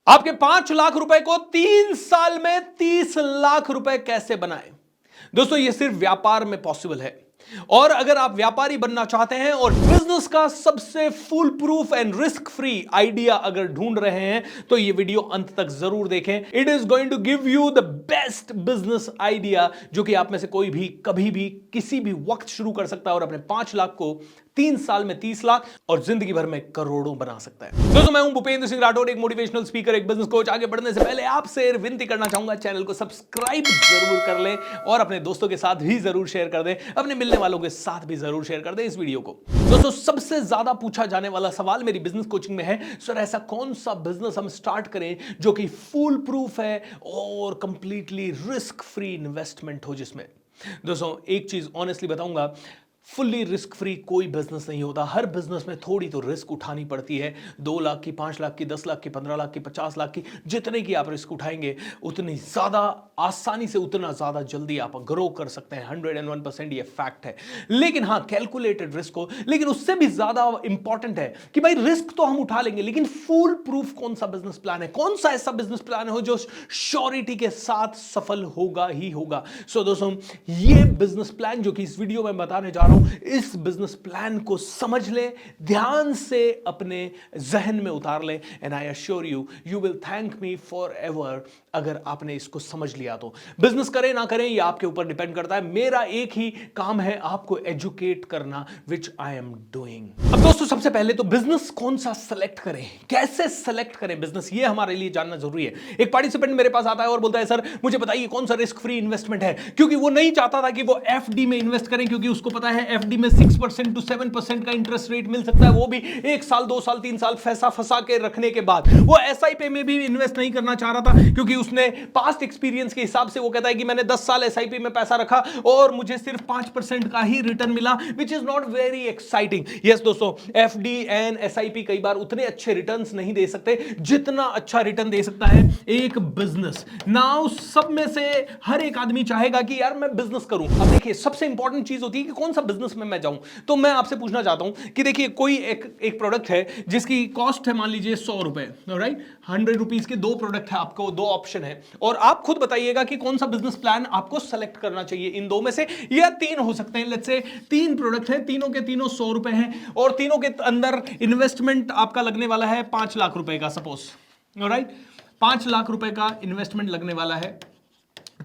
आपके 5 लाख रुपए को 3 साल में 30 लाख रुपए कैसे बनाएं। दोस्तों ये सिर्फ व्यापार में पॉसिबल है। और अगर आप व्यापारी बनना चाहते हैं और बिजनेस का सबसे full proof and risk free idea अगर ढूंढ रहे हैं तो ये वीडियो अंत तक जरूर देखें। It is going to give you the best business idea जो कि आप में से कोई भी कभी भी किसी भी वक्त शुरू कर सकता है और अपने 5 लाख को 3 साल में 30 लाख और जिंदगी भर में करोड़ों बना सकता है। दोस्तों मैं हूं भूपेंद्र सिंह राठौर, एक मोटिवेशनल स्पीकर, एक बिजनेस कोच। आगे बढ़ने से पहले आपसे विनती करना चाहूंगा, चैनल को सब्सक्राइब जरूर कर लें और अपने दोस्तों के साथ भी जरूर शेयर कर दें, अपने मिलने वालों के साथ भी जरूर शेयर कर दें इस वीडियो को। दोस्तों सबसे ज्यादा पूछा जाने वाला सवाल मेरी बिजनेस कोचिंग में है, सर ऐसा कौन सा बिजनेस हम स्टार्ट करें जो कि फुल प्रूफ है और कंप्लीटली रिस्क फ्री इन्वेस्टमेंट हो जिसमें। दोस्तों एक चीज ऑनेस्टली बताऊंगा, फुल्ली रिस्क फ्री कोई बिजनेस नहीं होता। हर बिजनेस में थोड़ी तो रिस्क उठानी पड़ती है। 2 लाख की, 5 लाख की, 10 लाख की, 15 लाख की, 50 लाख की, जितने की आप रिस्क उठाएंगे उतनी ज्यादा आसानी से, उतना ज्यादा जल्दी आप ग्रो कर सकते हैं। 101% ये फैक्ट है। लेकिन हाँ, कैलकुलेटेड रिस्क हो। लेकिन उससे भी ज्यादा इंपॉर्टेंट है कि भाई रिस्क तो हम उठा लेंगे, लेकिन फुल प्रूफ कौन सा बिजनेस प्लान है, कौन सा ऐसा बिजनेस प्लान हो जो श्योरिटी के साथ सफल होगा ही होगा। सो दोस्तों ये बिजनेस प्लान जो कि इस वीडियो में बताने जा रहा हूं, इस बिजनेस प्लान को समझ लें, ध्यान से अपने जहन में उतार लें, and I assure you you will thank me for ever अगर आपने इसको समझ लिया तो। बिजनेस करें ना करें ये आपके ऊपर डिपेंड करता है। मेरा एक ही काम है, आपको एजुकेट करना, विच आई एम डूइंग। अब दोस्तों सबसे पहले तो बिजनेस कौन सा सेलेक्ट करें, कैसे सेलेक्ट करें बिजनेस, ये हमारे लिए जानना जरूरी है। एक पार्टिसिपेंट मेरे पास आता है और बोलता है सर मुझे बताइए कौन सा रिस्क फ्री इन्वेस्टमेंट है, क्योंकि वो नहीं चाहता था कि वो एफडी में इन्वेस्ट करें, क्योंकि उसको पता है एफडी में 6% to 7% का इंटरेस्ट रेट मिल सकता है, वो भी 1 साल 2 साल 3 साल फैसा फंसा के रखने के बाद। वो एसआईपी में भी इन्वेस्ट नहीं करना चाह रहा था, क्योंकि उसने पास्ट एक्सपीरियंस के हिसाब से वो कहता है कि मैंने 10 साल एसआईपी में पैसा रखा और मुझे सिर्फ 5% का ही रिटर्न मिला, which is not very exciting. Yes दोस्तों, एफडी एंड एसआईपी कई बार उतने अच्छे रिटर्न्स नहीं दे सकते जितना अच्छा रिटर्न दे सकता है एक बिजनेस। नाउ सब में से हर एक आदमी चाहेगा कि यार मैं बिजनेस करूं। अब देखिए सबसे इंपॉर्टेंट चीज होती है कि कौन सा बिजनेस में मैं जाऊं। तो मैं आपसे पूछना चाहता हूं कि देखिए कोई एक प्रोडक्ट है जिसकी कॉस्ट है मान लीजिए 100 रुपए, राइट। 100 रुपीज के 2 प्रोडक्ट है, आपको 2 ऑप्शन है और आप खुद बताइएगा कि कौन सा बिजनेस प्लान आपको सेलेक्ट करना चाहिए इन 2 में से, या 3 हो सकते हैं। लेट्स से 3 प्रोडक्ट है, तीनों के तीनों 100 रुपए हैं और तीनों के अंदर इन्वेस्टमेंट आपका लगने वाला है 5 लाख रुपए का, सपोज, राइट। 5 लाख रुपए का इन्वेस्टमेंट लगने वाला है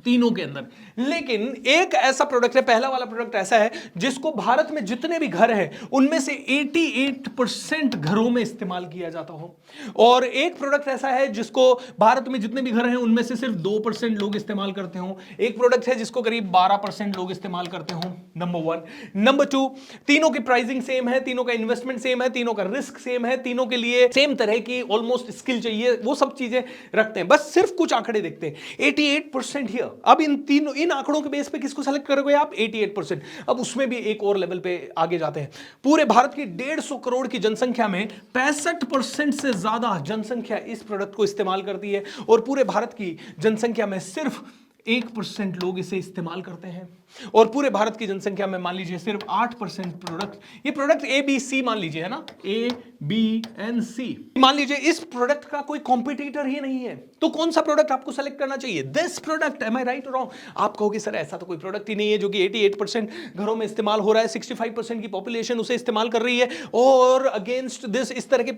तीनों के अंदर। लेकिन एक ऐसा प्रोडक्ट है, पहला वाला प्रोडक्ट ऐसा है जिसको भारत में जितने भी घर हैं उनमें से 88% घरों में इस्तेमाल किया जाता हो, और एक प्रोडक्ट ऐसा है जिसको भारत में जितने भी घर हैं उनमें से सिर्फ 2% लोग इस्तेमाल करते हो। एक प्रोडक्ट है जिसको करीब 12% लोग इस्तेमाल करते हो, नंबर 1। नंबर 2, तीनों की प्राइसिंग सेम है, तीनों का इन्वेस्टमेंट सेम है, तीनों का रिस्क सेम है, तीनों के लिए सेम तरह की ऑलमोस्ट स्किल चाहिए, वो सब चीजें रखते हैं। बस सिर्फ कुछ आंकड़े देखते हैं, 88% हियर। अब इन आंकड़ों के बेस पे किसको सेलेक्ट करोगे आप? 88%। अब उसमें भी एक और लेवल पे आगे जाते हैं। पूरे भारत की 150 करोड़ की जनसंख्या में 65% से ज्यादा जनसंख्या इस प्रोडक्ट को इस्तेमाल करती है, और पूरे भारत की जनसंख्या में सिर्फ 1% लोग इसे इस्तेमाल करते हैं, और पूरे भारत की जनसंख्या में मान लीजिए सिर्फ 8% प्रोडक्ट, ये प्रोडक्ट ए बी सी मान लीजिए, है ना, ए बी एंड सी मान लीजिए, इस प्रोडक्ट का कोई कॉम्पिटिटर ही नहीं है। तो कौन सा प्रोडक्ट आपको सेलेक्ट करना चाहिए? This product. Am I right or wrong? आप कहोगे सर ऐसा तो कोई प्रोडक्ट ही नहीं है जो कि 88% घरों में इस्तेमाल हो रहा है, 65% की पॉपुलेशन उसे इस्तेमाल कर रही है, और अगेंस्ट दिस इस तरह के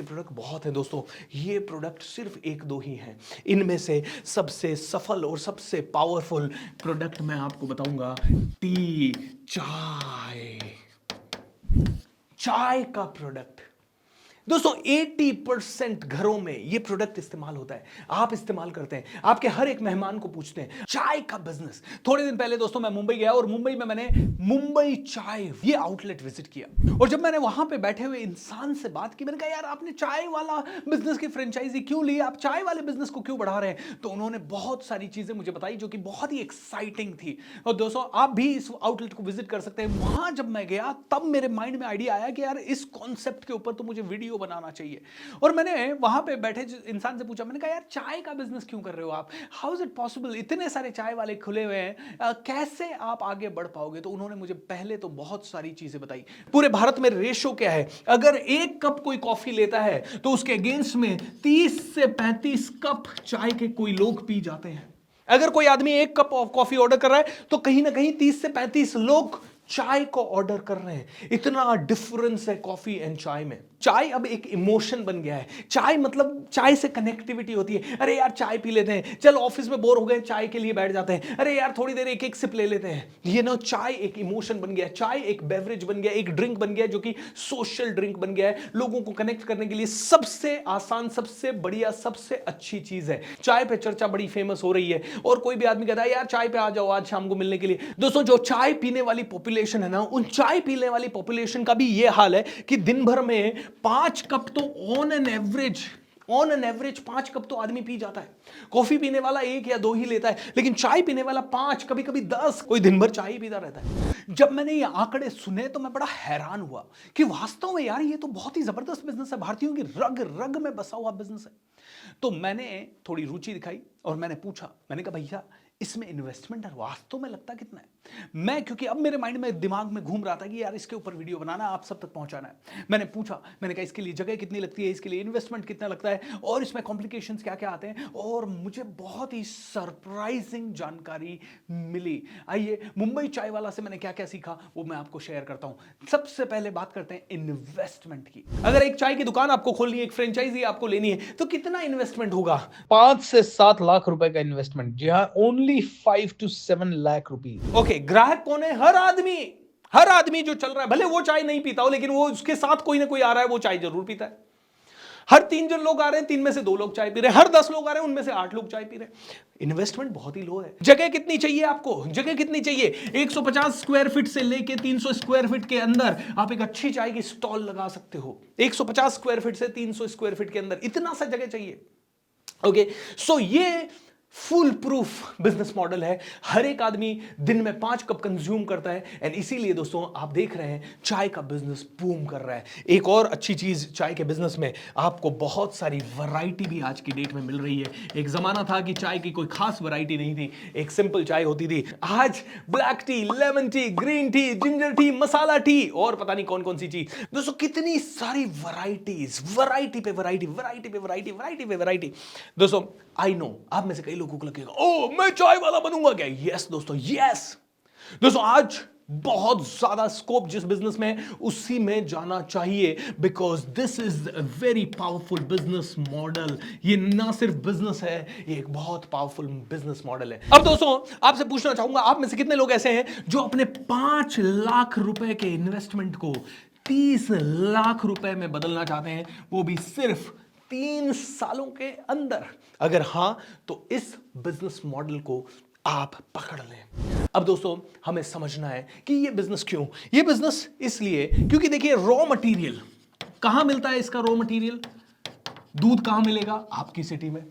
प्रोडक्ट बहुत है दोस्तों। ये प्रोडक्ट सिर्फ 1-2 ही हैं। इनमें से सबसे सफल और सबसे पावरफुल प्रोडक्ट मैं आपको बताऊंगा, टी, चाय का प्रोडक्ट। दोस्तों 80% घरों में ये प्रोडक्ट इस्तेमाल होता है, आप इस्तेमाल करते हैं, आपके हर एक मेहमान को पूछते हैं। चाय का बिजनेस। थोड़े दिन पहले दोस्तों मैं मुंबई गया, और मुंबई में मैंने मुंबई चाय ये आउटलेट विजिट किया, और जब मैंने वहां पे बैठे हुए इंसान से बात की, मैंने कहा यार आपने चाय वाला बिजनेस की फ्रेंचाइजी क्यों ली, आप चाय वाले बिजनेस को क्यों बढ़ा रहे हैं? तो उन्होंने बहुत सारी चीजें मुझे बताई जो कि बहुत ही एक्साइटिंग थी। और दोस्तों आप भी इस आउटलेट को विजिट कर सकते हैं। वहां जब मैं गया तब मेरे माइंड में आइडिया आया कि यार इस कॉन्सेप्ट के ऊपर तो मुझे वीडियो वीडियो बनाना चाहिए। और मैंने वहां पे बैठे इंसान से पूछा, मैंने कहा यार चाय का बिजनेस क्यों कर रहे हो आप, हाउ इज इट पॉसिबल, इतने सारे चाय वाले खुले हुए हैं, कैसे आप आगे बढ़ पाओगे। तो उन्होंने मुझे पहले तो बहुत सारी चीजें बताई। पूरे भारत में रेशो क्या है, अगर एक कप कोई कॉफी लेता है तो उसके अगेंस्ट में 30 से 35 कप चाय के कोई लोग पी जाते हैं। अगर कोई आदमी एक कप कॉफी ऑर्डर कर रहा है तो कहीं ना कहीं 30 से 35 लोग चाय को ऑर्डर कर रहे हैं। इतना डिफरेंस है कॉफी एंड चाय में। चाय अब एक इमोशन बन गया है। चाय मतलब चाय से कनेक्टिविटी होती है। अरे यार चाय पी लेते हैं, चल ऑफिस में बोर हो गए चाय के लिए बैठ जाते हैं, अरे यार थोड़ी देर एक एक सिप ले लेते हैं। ये ना चाय एक इमोशन बन गया है, चाय एक बेवरेज बन गया, एक ड्रिंक बन गया जो कि सोशल ड्रिंक बन गया है। लोगों को कनेक्ट करने के लिए सबसे आसान, सबसे बढ़िया, सबसे अच्छी चीज है। चाय पे चर्चा बड़ी फेमस हो रही है और कोई भी आदमी कहता है यार चाय पे आ जाओ आज शाम को मिलने के लिए। दोस्तों जो चाय पीने वाली पॉपुलेशन है ना, उन चाय पीने वाली पॉपुलेशन का भी ये हाल है कि दिन भर में 5 कप तो ऑन एन एवरेज 5 कप तो आदमी पी जाता है। कॉफी पीने वाला 1 या 2 ही लेता है, लेकिन चाय पीने वाला 5, कभी कभी 10, कोई दिन भर चाय ही पीता रहता है। जब मैंने ये आंकड़े सुने तो मैं बड़ा हैरान हुआ कि वास्तव में यार ये तो बहुत ही जबरदस्त बिजनेस है, भारतीयों की रग रग में बसा हुआ बिजनेस है। तो मैंने थोड़ी रुचि दिखाई और मैंने पूछा, मैंने कहा भैया इसमें इन्वेस्टमेंट वास्तव में लगता कितना है। मैं क्योंकि अब मेरे माइंड में दिमाग में घूम रहा था कि यार इसके ऊपर वीडियो बनाना, आप सब तक पहुंचाना है। मैंने पूछा, मैंने कहा इसके लिए जगह कितनी लगती है, इसके लिए इन्वेस्टमेंट कितना लगता है और इसमें कॉम्प्लिकेशंस क्या क्या आते हैं। और मुझे बहुत ही सरप्राइजिंग जानकारी मिली। आइए मुंबई चाय वाला से मैंने क्या क्या सीखा वो मैं आपको शेयर करता हूं। सबसे पहले बात करते हैं इन्वेस्टमेंट की। अगर एक चाय की दुकान आपको खोलनी है, एक फ्रेंचाइजी आपको लेनी है, तो कितना इन्वेस्टमेंट होगा? 5 से 7 लाख रुपए का इन्वेस्टमेंट। जी हाँ, only 5 to 7 lakh rupees. Okay, ग्राहक कौन है? हर आदमी जो चल रहा है, भले वो चाय नहीं पीता हो लेकिन वो उसके साथ कोई ना कोई आ रहा है, वो चाय जरूर पीता है। हर 3 जो लोग आ रहे हैं, 3 में से 2 लोग चाय पी रहे हैं। हर 10 लोग आ रहे हैं, उनमें से 8 लोग चाय पी रहे हैं। इन्वेस्टमेंट बहुत ही लो है। जगह कितनी चाहिए आपको? जगह कितनी चाहिए? 150 स्क्वायर फीट से लेके 300 स्क्वायर फीट के अंदर आप एक अच्छी चाय की स्टॉल लगा सकते हो। 150 स्क्वायर फीट से 300 स्क्वायर फीट के अंदर इतना सा जगह चाहिए। ओके, सो ये फुल प्रूफ बिजनेस मॉडल है। हर एक आदमी दिन में 5 कप कंज्यूम करता है एंड इसीलिए दोस्तों आप देख रहे हैं चाय का बिजनेस बूम कर रहा है। एक और अच्छी चीज चाय के बिजनेस में, आपको बहुत सारी वैरायटी भी आज की डेट में मिल रही है। एक जमाना था कि चाय की कोई खास वैरायटी नहीं थी, एक सिंपल चाय होती थी। आज black tea, lemon tea, green tea, ginger tea, masala tea और पता नहीं कौन कौन सी चीज। दोस्तों कितनी सारी वैरायटीज, वैरायटी पे वैरायटी, वैरायटी पे वैरायटी, वैरायटी पे वैरायटी। दोस्तों आई नो आप में से कई लोगों को लगेगा ओ मैं चाय वाला बनूंगा क्या? यस दोस्तों, यस दोस्तों, आज बहुत ज्यादा स्कोप जिस बिजनेस में है उसी में जाना चाहिए, because this is a very powerful business model. ये ना सिर्फ बिजनेस है, ये एक बहुत पावरफुल बिजनेस मॉडल है। अब दोस्तों आपसे पूछना चाहूंगा, आप में से कितने लोग ऐसे हैं जो अपने 5 लाख रुपए के इन्वेस्टमेंट को 30 लाख रुपए में बदलना चाहते हैं, वो भी सिर्फ 3 सालों के अंदर? अगर हां तो इस बिजनेस मॉडल को आप पकड़ लें। अब दोस्तों हमें समझना है कि ये बिजनेस क्यों, ये बिजनेस इसलिए क्योंकि देखिए रॉ मटेरियल कहां मिलता है। इसका रॉ मटेरियल दूध कहां मिलेगा? आपकी सिटी में।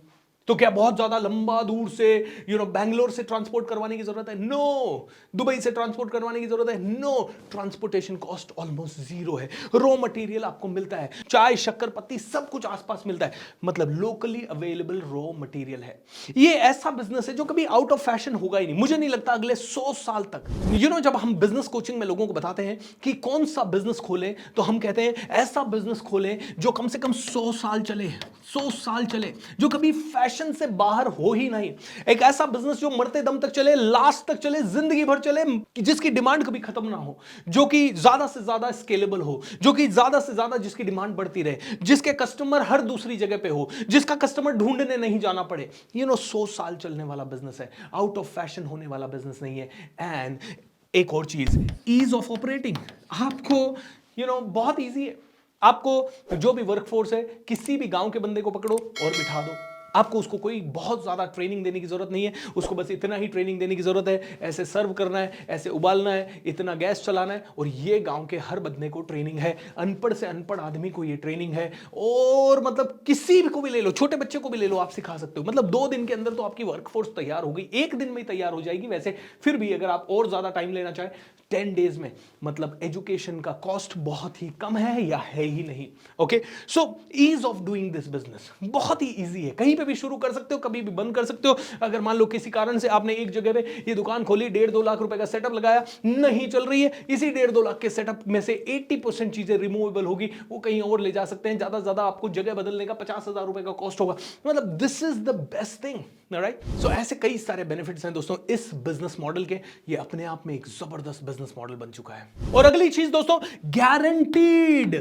तो क्या बहुत ज्यादा लंबा दूर से बैंगलोर से ट्रांसपोर्ट करवाने की जरूरत है? नो। दुबई से ट्रांसपोर्ट करवाने की जरूरत है? नो। ट्रांसपोर्टेशन कॉस्ट ऑलमोस्ट 0 है। रॉ मटेरियल आपको मिलता है, चाय, शक्कर, पत्ती सब कुछ आसपास मिलता है, मतलब लोकली अवेलेबल रॉ मटेरियल है। ये ऐसा बिजनेस है जो कभी आउट ऑफ फैशन होगा ही नहीं। मुझे नहीं लगता अगले 100 साल तक। जब हम बिजनेस कोचिंग में लोगों को बताते हैं कि कौन सा बिजनेस खोलें, तो हम कहते हैं ऐसा बिजनेस खोलें जो कम से कम 100 साल चले, 100 साल चले, जो कभी फैशन से बाहर हो ही नहीं। एक ऐसा बिजनेस जो मरते दम तक चले, लास्ट तक चले, जिंदगी भर चले, जिसकी डिमांड कभी खत्म ना हो, जो कि ज्यादा से ज्यादा स्केलेबल हो, जो कि ज्यादा से ज्यादा जिसकी डिमांड बढ़ती रहे, जिसके कस्टमर हर दूसरी जगह पे हो, जिसका कस्टमर ढूंढने नहीं जाना पड़े। 100 साल चलने वाला बिजनेस है, आउट ऑफ फैशन होने वाला बिजनेस नहीं है। एंड एक और चीज, ईज ऑफ ऑपरेटिंग। आपको बहुत ईजी है। आपको जो भी वर्कफोर्स है, किसी भी गांव के बंदे को पकड़ो और बिठा दो। आपको उसको कोई बहुत ज्यादा ट्रेनिंग देने की जरूरत नहीं है, उसको बस इतना ही ट्रेनिंग देने की जरूरत है, ऐसे सर्व करना है, ऐसे उबालना है, इतना गैस चलाना है। और ये गांव के हर बंदे को ट्रेनिंग है, अनपढ़ से अनपढ़ आदमी को ये ट्रेनिंग है। और मतलब किसी भी को भी ले लो, छोटे बच्चे को भी ले लो, आप सिखा सकते हो। मतलब 2 दिन के अंदर तो आपकी वर्कफोर्स तैयार हो गई, 1 दिन में ही तैयार हो जाएगी। वैसे फिर भी अगर आप और ज्यादा टाइम लेना चाहे 10 डेज में, मतलब एजुकेशन का कॉस्ट बहुत ही कम है या है ही नहीं। Okay, so ease of doing this business बहुत ही इजी है, कहीं पे भी शुरू कर सकते हो, कभी भी बंद कर सकते हो। अगर मान लो किसी कारण से आपने एक जगह पे ये दुकान खोली, 1.5-2 लाख रुपए का सेटअप लगाया, नहीं चल रही है, इसी 1.5-2 लाख के सेटअप में से 80% चीजें रिमूवेबल होगी, वो कहीं और ले जा सकते हैं। ज्यादा से ज्यादा आपको जगह बदलने का 50,000 रुपए का कॉस्ट होगा। मतलब this is the best thing, right? So ऐसे कई सारे बेनिफिट्स हैं दोस्तों इस बिजनेस मॉडल के। ये अपने आप में एक जबरदस्त बिजनेस मॉडल बन चुका है। और अगली चीज दोस्तों, गारंटीड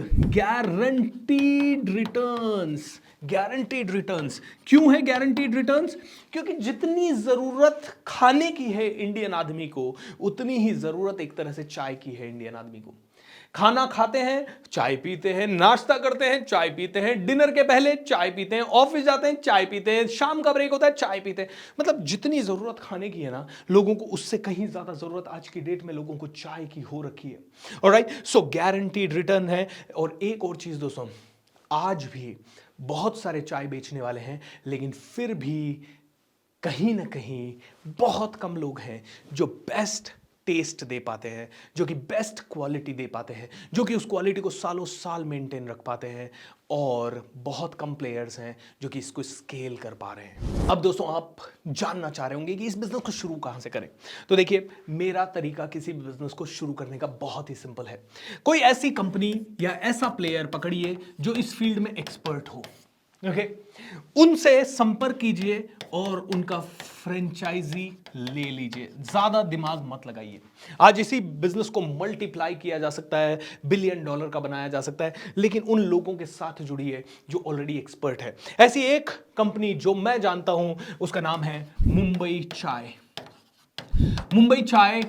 रिटर्न्स। गारंटीड रिटर्न्स क्यों है गारंटीड रिटर्न्स? क्योंकि जितनी जरूरत खाने की है इंडियन आदमी को, उतनी ही जरूरत एक तरह से चाय की है इंडियन आदमी को। खाना खाते हैं, चाय पीते हैं, नाश्ता करते हैं, चाय पीते हैं, डिनर के पहले चाय पीते हैं, ऑफिस जाते हैं, चाय पीते हैं, शाम का ब्रेक होता है, चाय पीते हैं। मतलब जितनी जरूरत खाने की है ना लोगों को, उससे कहीं ज्यादा जरूरत आज की डेट में लोगों को चाय की हो रखी है। ऑलराइट, सो गारंटीड रिटर्न है। और एक और चीज दोस्तों, आज भी बहुत सारे चाय बेचने वाले हैं, लेकिन फिर भी कहीं ना कहीं बहुत कम लोग हैं जो बेस्ट टेस्ट दे पाते हैं, जो कि बेस्ट क्वालिटी दे पाते हैं, जो कि उस क्वालिटी को सालों साल मेंटेन रख पाते हैं। और बहुत कम प्लेयर्स हैं जो कि इसको स्केल कर पा रहे हैं। अब दोस्तों आप जानना चाह रहे होंगे कि इस बिजनेस को शुरू कहां से करें। तो देखिए, मेरा तरीका किसी भी बिजनेस को शुरू करने का बहुत ही सिंपल है। कोई ऐसी कंपनी या ऐसा प्लेयर पकड़िए जो इस फील्ड में एक्सपर्ट हो। ओके, उनसे संपर्क कीजिए और उनका फ्रेंचाइजी ले लीजिए। ज्यादा दिमाग मत लगाइए। आज इसी बिजनेस को मल्टीप्लाई किया जा सकता है, $1 बिलियन का बनाया जा सकता है, लेकिन उन लोगों के साथ जुड़िए जो ऑलरेडी एक्सपर्ट है। ऐसी एक कंपनी जो मैं जानता हूं, उसका नाम है मुंबई चाय। मुंबई चाय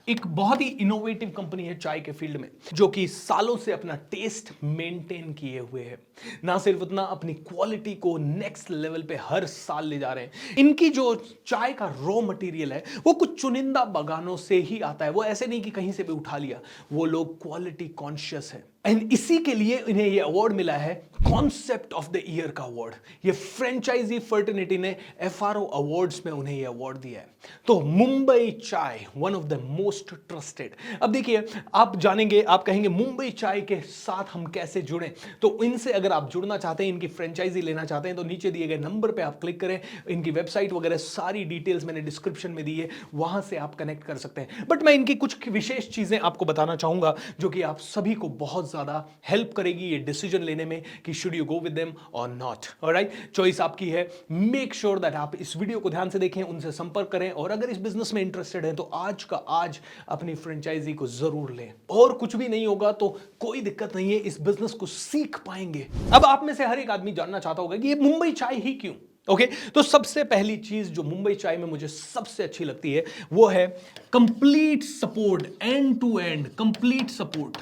एक बहुत ही इनोवेटिव कंपनी है चाय के फील्ड में, जो कि सालों से अपना टेस्ट मेंटेन किए हुए है। ना सिर्फ उतना, अपनी क्वालिटी को नेक्स्ट लेवल पे हर साल ले जा रहे हैं। इनकी जो चाय का रॉ मटेरियल है वो कुछ चुनिंदा बागानों से ही आता है। वो ऐसे नहीं कि कहीं से भी उठा लिया। वो लोग क्वालिटी कॉन्शियस है, एंड इसी के लिए इन्हें ये अवार्ड मिला है, कॉन्सेप्ट ऑफ द ईयर का अवार्ड। ये फ्रेंचाइजी फर्टिनिटी ने FRO अवार्ड्स में उन्हें ये अवार्ड दिया है। तो मुंबई चाय one of the most trusted. अब देखिए, आप जानेंगे, आप कहेंगे मुंबई चाय के साथ हम कैसे जुड़ें। तो इनसे अगर आप जुड़ना चाहते हैं, इनकी फ्रेंचाइजी लेना चाहते हैं, तो नीचे दिए गए नंबर पे आप क्लिक करें। इनकी वेबसाइट वगैरह सारी डिटेल्स मैंने डिस्क्रिप्शन में दी है, वहां से आप कनेक्ट कर सकते हैं। बट मैं इनकी कुछ विशेष चीजें आपको बताना चाहूंगा जो कि आप सभी को बहुत ज्यादा हेल्प करेगी ये डिसीजन लेने में कि should you go with them और नॉट। ऑलराइट, चॉइस आपकी है। मेक श्योर दैट आप इस वीडियो को ध्यान से देखें, उनसे संपर्क करें, और अगर इस बिजनेस में इंटरेस्टेड हैं तो आज का आज अपनी फ्रेंचाइजी को जरूर लें। और कुछ भी नहीं होगा तो कोई दिक्कत नहीं है, इस बिजनेस को सीख पाएंगे। अब आप में से हर एक आदमी जानना चाहता होगा कि ये मुंबई चाय ही क्यों। ओके, तो सबसे पहली चीज जो मुंबई चाय में मुझे सबसे अच्छी लगती है वो है complete support, end to end complete support.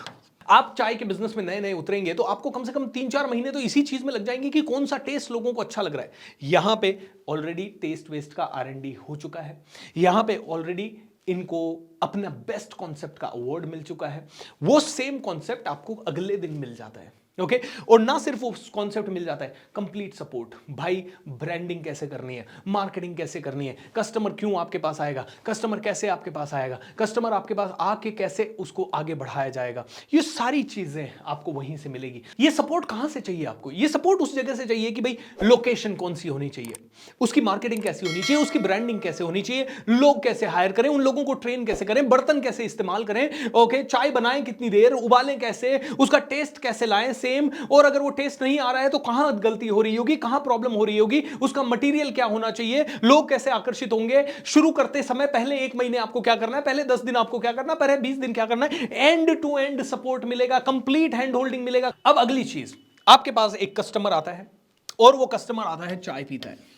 आप चाय के बिजनेस में नए नए उतरेंगे तो आपको कम से कम 3-4 महीने तो इसी चीज में लग जाएंगे कि कौन सा टेस्ट लोगों को अच्छा लग रहा है। यहां पे ऑलरेडी टेस्ट वेस्ट का R&D हो चुका है। यहां पे ऑलरेडी इनको अपना बेस्ट कॉन्सेप्ट का अवार्ड मिल चुका है। वो सेम कॉन्सेप्ट आपको अगले दिन मिल जाता है। ओके, और ना सिर्फ वो कॉन्सेप्ट मिल जाता है, कंप्लीट सपोर्ट। भाई ब्रांडिंग कैसे करनी है, मार्केटिंग कैसे करनी है, कस्टमर क्यों आपके पास आएगा, कस्टमर कैसे आपके पास आएगा, कस्टमर आपके पास आके कैसे उसको आगे बढ़ाया जाएगा, ये सारी चीजें आपको वहीं से मिलेगी। ये सपोर्ट कहां से चाहिए आपको? ये सपोर्ट उस जगह से चाहिए कि भाई लोकेशन कौन सी होनी चाहिए, उसकी मार्केटिंग कैसी होनी चाहिए, उसकी ब्रांडिंग कैसे होनी चाहिए, लोग कैसे हायर करें, उन लोगों को ट्रेन कैसे करें, बर्तन कैसे इस्तेमाल करें, ओके, चाय बनाएं कितनी देर, उबालें कैसे, उसका टेस्ट कैसे लाएं सेम, और अगर वो टेस्ट नहीं आ रहा है तो कहां गलती हो रही होगी, कहां प्रॉब्लम हो रही होगी, उसका मटेरियल क्या होना चाहिए, लोग कैसे आकर्षित होंगे, शुरू करते समय पहले 1 महीने आपको क्या करना है, पहले 10 दिन आपको क्या करना है, पहले 20 दिन क्या करना है, एंड टू एंड सपोर्ट मिलेगा, कंप्लीट हैंड होल्डिंग मिलेगा। अब अगली चीज, आपके पास एक कस्टमर आता है और वो कस्टमर आता है चाय पीता है।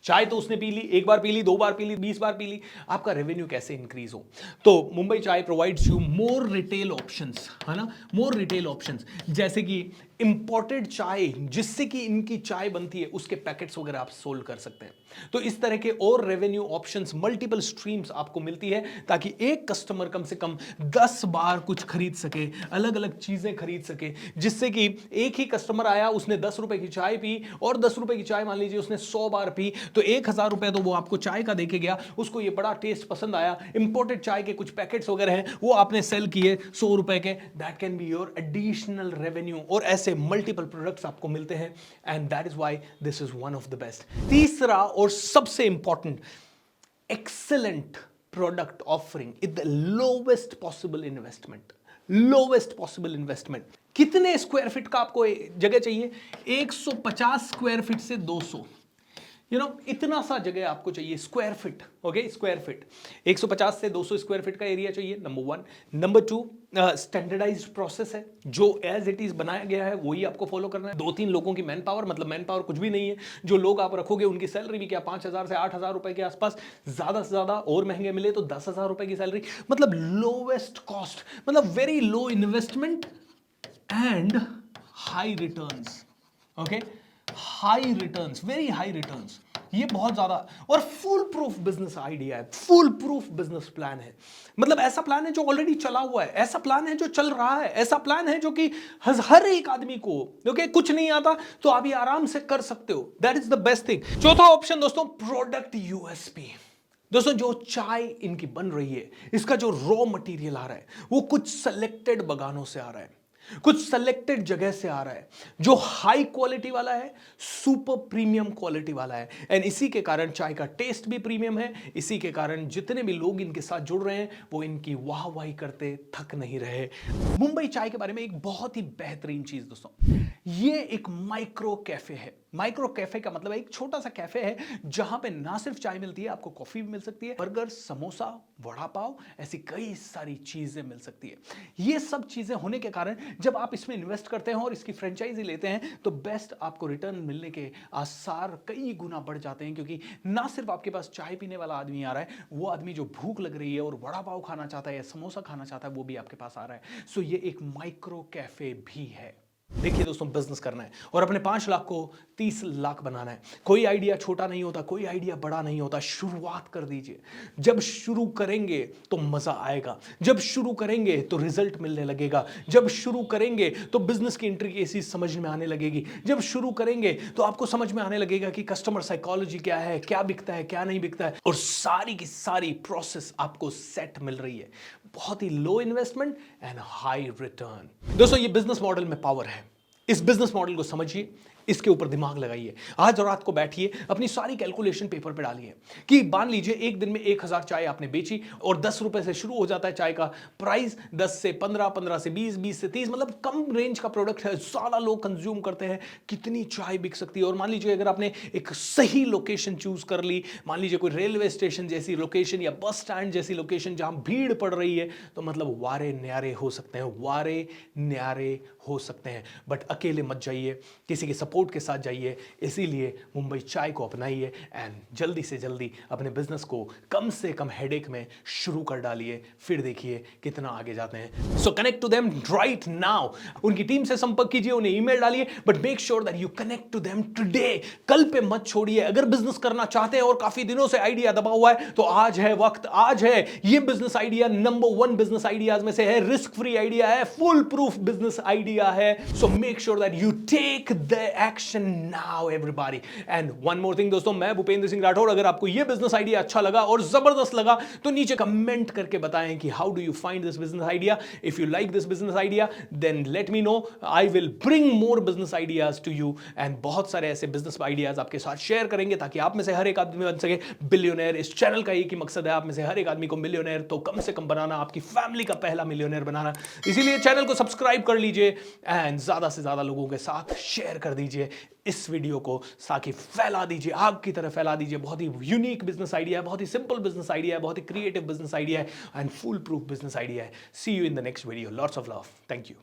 चाय तो उसने पी ली, 1 बार पी ली, 2 बार पी ली, 20 बार पी ली, आपका रेवेन्यू कैसे इंक्रीज हो? तो मुंबई चाय provides you more retail options, है ना, मोर रिटेल ऑप्शंस, जैसे कि इंपोर्टेड चाय जिससे कि इनकी चाय बनती है उसके पैकेट्स वगैरह आप सोल्ड कर सकते हैं। तो इस तरह के और रेवेन्यू ऑप्शंस, मल्टीपल स्ट्रीम्स आपको मिलती है ताकि एक कस्टमर कम से कम 10 बार कुछ खरीद सके, अलग अलग चीजें खरीद सके, जिससे कि एक ही कस्टमर आया, उसने 10 रुपए की चाय पी और 10 रुपए की चाय मान लीजिए उसने 100 बार पी, तो 1000 रुपए तो वो आपको चाय का देके गया, उसको ये बड़ा टेस्ट पसंद आया, इंपोर्टेड चाय के कुछ पैकेट्स वगैरह हैं वो आपने सेल किए 100 रुपए के, that can be your additional revenue. और ऐसे मल्टीपल प्रोडक्ट्स आपको मिलते हैं and that is why this is one of the best. तीसरा और सबसे important, excellent product offering is the lowest possible investment. Lowest possible investment. कितने स्क्वायर फीट का आपको जगह चाहिए? 150 स्क्वायर फीट से 200, इतना सा जगह आपको चाहिए, square feet. Okay, square feet 150 से 200 स्क्वायर फीट का एरिया चाहिए, नंबर 1। नंबर 2, स्टैंडर्डाइज्ड प्रोसेस है, जो एज इट इज बनाया गया है वही आपको फॉलो करना है। 2-3 लोगों की मैन पावर, मतलब मैन पावर कुछ भी नहीं है, जो लोग आप रखोगे उनकी सैलरी भी क्या 5000 से 8000 रुपए के आसपास, ज्यादा से ज्यादा और महंगे मिले तो 10,000 रुपए की सैलरी, मतलब लोवेस्ट कॉस्ट, मतलब very low investment and high returns. Okay, high returns, very high returns, ये बहुत ज्यादा, और फुल प्रूफ बिजनेस आइडिया है, फुल प्रूफ बिजनेस प्लान है। मतलब ऐसा प्लान है जो ऑलरेडी चला हुआ है, ऐसा प्लान है जो चल रहा है, ऐसा प्लान है जो कि हर एक आदमी को, ओके, कुछ नहीं आता तो आप ये आराम से कर सकते हो। That is the best thing. चौथा ऑप्शन दोस्तों, प्रोडक्ट यूएसपी। दोस्तों जो चाय इनकी बन रही है, इसका जो रॉ मटेरियल आ रहा है वो कुछ सेलेक्टेड बगानों से आ रहा है, कुछ सेलेक्टेड जगह से आ रहा है, जो हाई क्वालिटी वाला है, सुपर प्रीमियम क्वालिटी वाला है। एंड इसी के कारण चाय का टेस्ट भी प्रीमियम है, इसी के कारण जितने भी लोग इनके साथ जुड़ रहे हैं वो इनकी वाहवाही करते थक नहीं रहे। मुंबई चाय के बारे में एक बहुत ही बेहतरीन चीज दोस्तों, ये एक माइक्रो कैफे है। माइक्रो कैफे का मतलब एक छोटा सा कैफे है जहां पे ना सिर्फ चाय मिलती है, आपको कॉफी भी मिल सकती है, बर्गर, समोसा, वड़ा पाव, ऐसी कई सारी चीजें मिल सकती है। ये सब चीजें होने के कारण जब आप इसमें इन्वेस्ट करते हैं और इसकी फ्रेंचाइजी लेते हैं तो बेस्ट आपको रिटर्न मिलने के आसार कई गुना बढ़ जाते हैं, क्योंकि ना सिर्फ आपके पास चाय पीने वाला आदमी आ रहा है, वो आदमी जो भूख लग रही है और वड़ा पाव खाना चाहता है या समोसा खाना चाहता है वो भी आपके पास आ रहा है। सो ये एक माइक्रो कैफे भी है। देखिए दोस्तों, बिजनेस करना है और अपने 5 लाख को 30 लाख बनाना है। कोई आइडिया छोटा नहीं होता, कोई आइडिया बड़ा नहीं होता। शुरुआत कर दीजिए। जब शुरू करेंगे तो मजा आएगा, जब शुरू करेंगे तो रिजल्ट मिलने लगेगा, जब शुरू करेंगे तो बिजनेस की इंट्रिकेसीज समझ में आने लगेगी, जब शुरू करेंगे तो आपको समझ में आने लगेगा कि कस्टमर साइकोलॉजी क्या है, क्या बिकता है, क्या नहीं बिकता है, और सारी की सारी प्रोसेस आपको सेट मिल रही है। बहुत ही लो इन्वेस्टमेंट एंड हाई रिटर्न। दोस्तों ये बिजनेस मॉडल में पावर है। इस बिजनेस मॉडल को समझिए, इसके ऊपर दिमाग लगाइए। आज रात को बैठिए, अपनी सारी कैलकुलेशन पेपर पे डालिए कि मान लीजिए एक दिन में 1000 चाय आपने बेची और 10 रुपए से शुरू हो जाता है चाय का प्राइस, 10 से 15, 15 से 20, 20 से 30, मतलब कम रेंज का प्रोडक्ट है, ज्यादा लोग कंज्यूम करते हैं, कितनी चाय बिक सकती है। और मान लीजिए अगर आपने एक सही लोकेशन चूज कर ली, मान लीजिए कोई रेलवे स्टेशन जैसी लोकेशन या बस स्टैंड जैसी लोकेशन जहां भीड़ पड़ रही है, तो मतलब वारे न्यारे हो सकते हैं, वारे न्यारे हो सकते हैं। बट अकेले मत जाइए, किसी के सपोर्ट के साथ जाइए। इसीलिए मुंबई चाय को अपनाइए एंड जल्दी से जल्दी अपने बिजनेस को कम से कम हेडेक में शुरू कर डालिए, फिर देखिए कितना आगे जाते हैं। So connect to them right now. उनकी टीम से संपर्क कीजिए, उन्हें ईमेल डालिए, but make sure that you connect to them today. कल पे मत छोड़िए। अगर बिजनेस करना चाहते हैं और काफी दिनों से आइडिया दबा हुआ है तो आज है वक्त, आज है। ये business idea number 1 business ideas में से है, रिस्क फ्री आइडिया है, फुल प्रूफ बिजनेस आइडिया है। So make sure that you take the action now everybody. And one more thing दोस्तों, मैं भूपेंद्र सिंह राठौर। अगर आपको यह बिजनेस आइडिया अच्छा लगा और जबरदस्त लगा तो नीचे कमेंट करके बताएं कि how do you find this business idea. If you like this business idea then let me know, I will bring more business ideas to you and बहुत सारे ऐसे बिजनेस आइडियाज आपके साथ शेयर करेंगे ताकि आप में से हर एक आदमी बन सके बिलियनर। इस चैनल का एक ही मकसद है, आप में से हर एक आदमी को मिलियनर तो कम से कम बनाना, आपकी फैमिली का पहला मिलियनर बनाना। इसीलिए चैनल को सब्सक्राइब कर लीजिए एंड ज्यादा से ज्यादा लोगों के साथ शेयर कर दीजिए इस वीडियो को, ताकि फैला दीजिए, आग की तरह फैला दीजिए। बहुत ही यूनिक बिजनेस आइडिया है, बहुत ही सिंपल बिजनेस आइडिया है, बहुत ही क्रिएटिव बिजनेस आइडिया है and full proof business idea है। See you in the next video. Lots of love. Thank you.